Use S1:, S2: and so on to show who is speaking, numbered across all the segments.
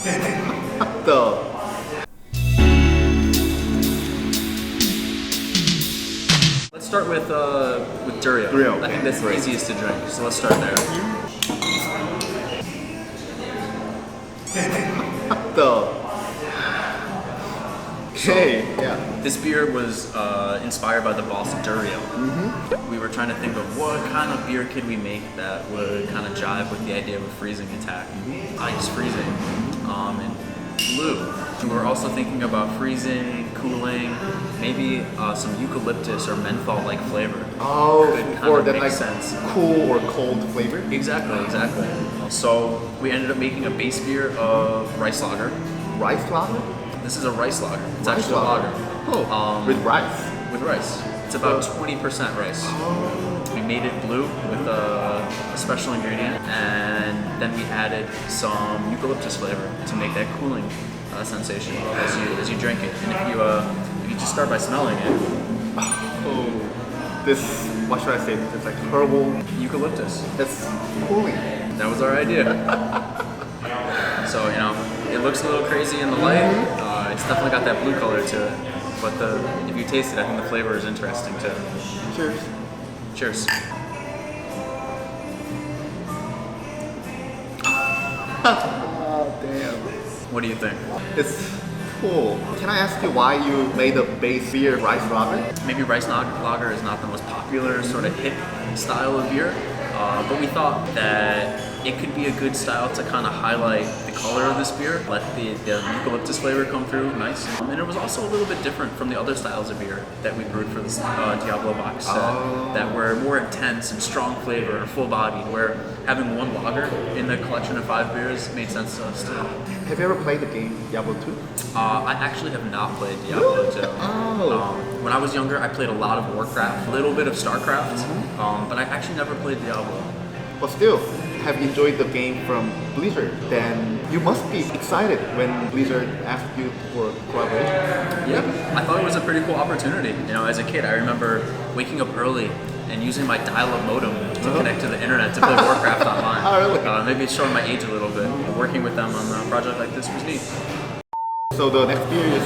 S1: The
S2: Let's start with Durio.
S1: Durio,
S2: I think
S1: okay,
S2: that's the
S1: great.
S2: easiest to drink, so let's start there.
S1: the Okay, yeah.
S2: This beer was inspired by the boss Durio. We were trying to think of what kind of beer could we make that would kind of jive with the idea of a freezing attack. Ice freezing and blue. We were also thinking about freezing, cooling, maybe some eucalyptus or menthol-like flavor.
S1: Oh,
S2: Could kind
S1: for
S2: of
S1: that
S2: make
S1: like
S2: sense.
S1: cool or cold flavor.
S2: Exactly. So we ended up making a base beer of rice lager.
S1: Rice lager?
S2: This is a rice lager. It's
S1: Rice
S2: actually a lager.
S1: Oh, with rice.
S2: With rice. It's about 20% rice. We made it blue with a special ingredient, and then we added some eucalyptus flavor to make that cooling sensation as you drink it. And if you just start by smelling it,
S1: Oh, this, what should I say? It's like herbal.
S2: eucalyptus.
S1: That's cooling.
S2: That was our idea. So it looks a little crazy in the light. It's definitely got that blue color to it. But if you taste it, I think the flavor is interesting too.
S1: Cheers.
S2: Cheers.
S1: Oh, damn.
S2: What do you think?
S1: It's cool. Can I ask you why you made a base beer rice lager?
S2: Maybe rice lager is not the most popular sort of hip style of beer, but we thought that it could be a good style to kind of highlight the color of this beer, let the eucalyptus flavor come through nice. And it was also a little bit different from the other styles of beer that we brewed for this Diabllo box set that were more intense and strong flavor, full-bodied, where having one lager in the collection of 5 beers made sense to us too.
S1: Have you ever played the game Diablo 2?
S2: I actually have not played Diablo 2. When I was younger, I played a lot of Warcraft, a little bit of StarCraft, but I actually never played Diablo.
S1: But still, have enjoyed the game from Blizzard, then you must be excited when Blizzard asked you for collaboration.
S2: Yeah, I thought it was a pretty cool opportunity. As a kid, I remember waking up early and using my dial-up modem to connect to the internet to play Warcraft online.
S1: Oh, really?
S2: Maybe it's showing my age a little bit. Working with them on a project like this was neat.
S1: So the next beer is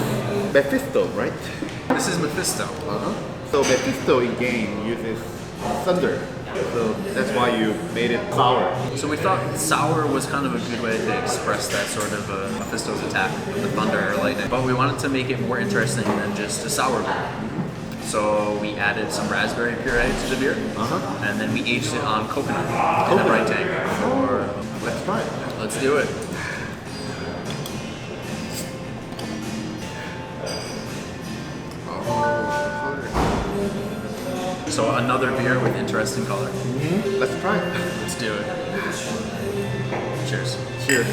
S1: Mepisto, right?
S2: This is Mepisto.
S1: So Mepisto in game uses thunder. So that's why you made it sour.
S2: So we thought sour was kind of a good way to express that sort of Mephisto's attack with the thunder or lightning. But we wanted to make it more interesting than just a sour beer. So we added some raspberry puree to the beer, and then we aged it on coconut in the bright tank.
S1: Let's try it.
S2: Let's do it. So another beer with interesting color.
S1: Let's try it.
S2: Let's do it. Cheers.
S1: Cheers.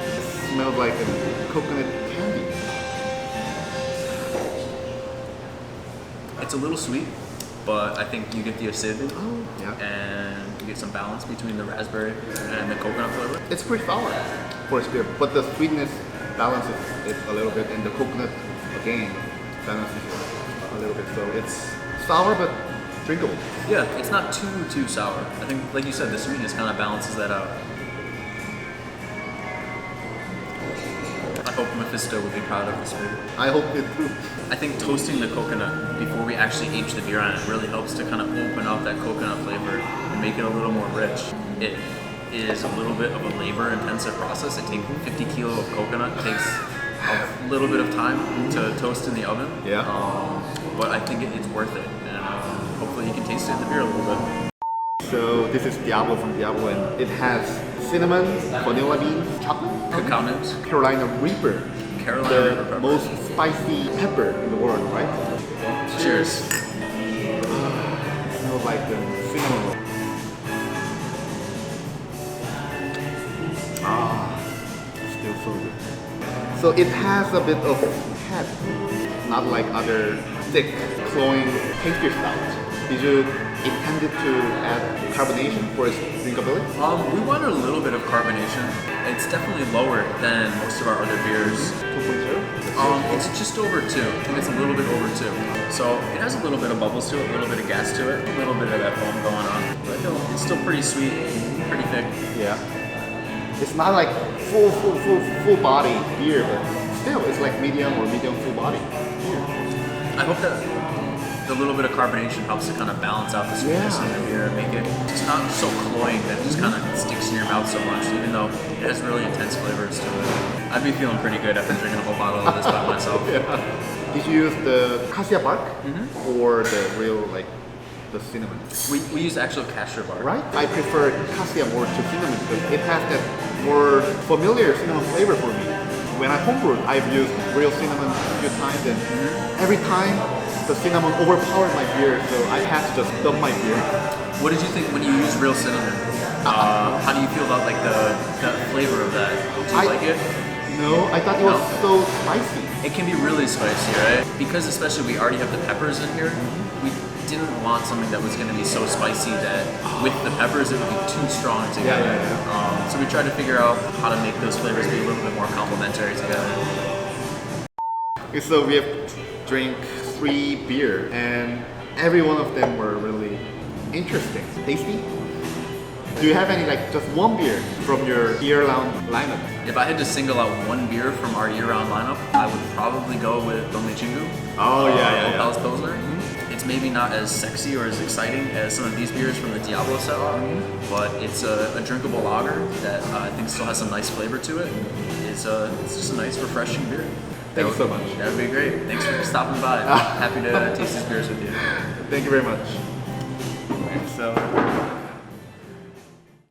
S1: It smells like a coconut candy.
S2: It's a little sweet, but I think you get the acidity
S1: Yeah.
S2: and you get some balance between the raspberry and the coconut flavor.
S1: It's pretty sour for a beer, but the sweetness balances it a little bit, and the coconut again balances it a little bit. So it's sour but drinkable.
S2: Yeah, it's not too sour. I think, like you said, the sweetness kind of balances that out. I hope Mephisto would be proud of this beer.
S1: I hope it too.
S2: I think toasting the coconut before we actually age the beer on it really helps to kind of open up that coconut flavor and make it a little more rich. It is a little bit of a labor-intensive process. It takes 50 kilo of coconut. It takes a little bit of time to toast in the oven.
S1: Yeah.
S2: But I think it's worth it, and hopefully you can taste it in the beer a little bit.
S1: So this is Diablo from Diablo, and it has cinnamon, vanilla beans, chocolate,
S2: Cacao nibs.
S1: Carolina Reaper,
S2: Carolina
S1: the
S2: Reaper pepper.
S1: most spicy pepper in the world, right?
S2: Cheers.
S1: It smells like the cinnamon roll. Still so good. So it has a bit of head, not like other thick, cloying pastry stouts. Did you intended to add carbonation for its drinkability?
S2: We wanted a little bit of carbonation. It's definitely lower than most of our other beers.
S1: 2.0?
S2: It's just over 2. I think it's a little bit over 2. So it has a little bit of bubbles to it, a little bit of gas to it, a little bit of that foam going on. But it's still pretty sweet, pretty thick.
S1: Yeah. It's not like full body beer, but still it's like medium or medium full body beer.
S2: I hope that the little bit of carbonation helps to kind of balance out the sweetness in the beer and make it just not so cloying that it just kind of sticks in your mouth so much, even though it has really intense flavors to it. I'd be feeling pretty good after drinking a whole bottle of this by myself.
S1: Yeah. Did you use the cassia bark or the real like the cinnamon?
S2: We use actual cassia bark.
S1: Right? I prefer cassia more to cinnamon because it has that more familiar cinnamon flavor for me. When I homebrewed, I've used real cinnamon a few times, and every time the cinnamon overpowered my beer, so I had to just dump my beer.
S2: What did you think when you use real cinnamon? How do you feel about like the flavor of that? Do you like it?
S1: No, I thought it was so spicy.
S2: It can be really spicy, right? Because especially we already have the peppers in here, we didn't want something that was going to be so spicy that with the peppers it would be too strong together. So we tried to figure out how to make those flavors be a little bit more complementary together.
S1: Okay, so we have drank 3 beer, and every one of them were really interesting, tasty. Do you have any like just one beer from your year-round lineup?
S2: If I had to single out one beer from our year-round lineup, I would probably go with Dongme Chingu. Opal's Pilsner. It's maybe not as sexy or as exciting as some of these beers from the Diablo set are, but it's a drinkable lager that I think still has some nice flavor to it. It's just a nice, refreshing beer.
S1: Thank you so much.
S2: That would be great. Thanks for stopping by. Happy to taste these beers with you.
S1: Thank you very much. Alright, so